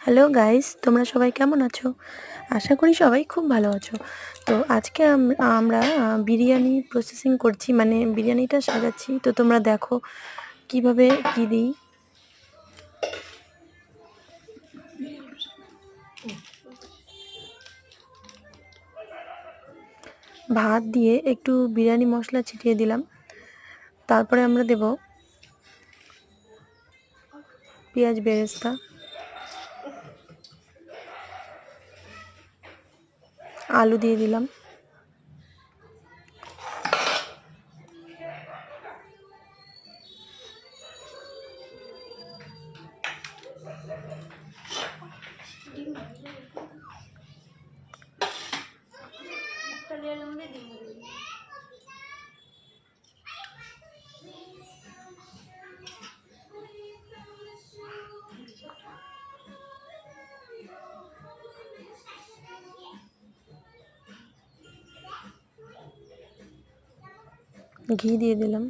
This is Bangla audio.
হ্যালো গাইস, তোমরা সবাই কেমন আছো? আশা করি সবাই খুব ভালো আছো। তো আজকে আমরা বিরিয়ানি প্রসেসিং করছি, মানে বিরিয়ানিটা সাজাচ্ছি। তো তোমরা দেখো কিভাবে কি দিই। ভাত দিয়ে একটু বিরিয়ানি মশলা ছিটিয়ে দিলাম। তারপরে আমরা দেব পেঁয়াজ বেরেস্তা, আলু দিয়ে দিলাম, ঘি দিয়ে দিলাম।